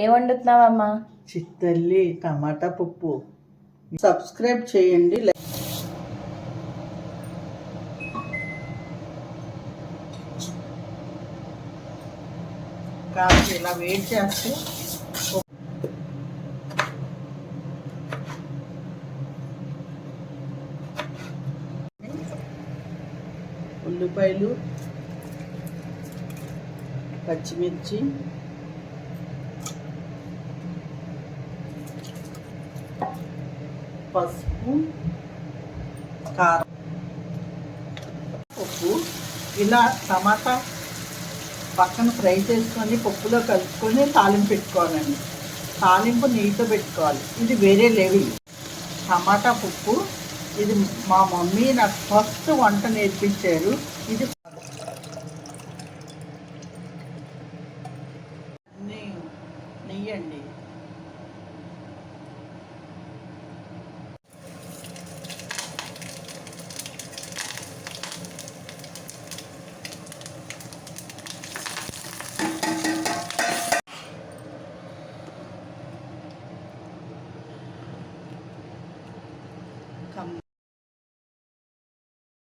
ఏం వండుతున్నావమ్మా? చిత్తల్లి టమాటా పప్పు. సబ్స్క్రైబ్ చేయండి. కాదు ఇలా వెయిట్ చేస్తే ఉల్లిపాయలు, పచ్చిమిర్చి, పసుపు, కారం, పప్పు. ఇలా టమాటా పక్కన ఫ్రై చేసుకొని పప్పులో కలుపుకొని తాలింపు పెట్టుకోవాలండి. తాలింపు నెయ్యితో పెట్టుకోవాలి. ఇది వేరే లెవెల్ టమాటా పప్పు. ఇది మా మమ్మీ నాకు ఫస్ట్ వంట నేర్పించారు. ఇది నెయ్యి అండి.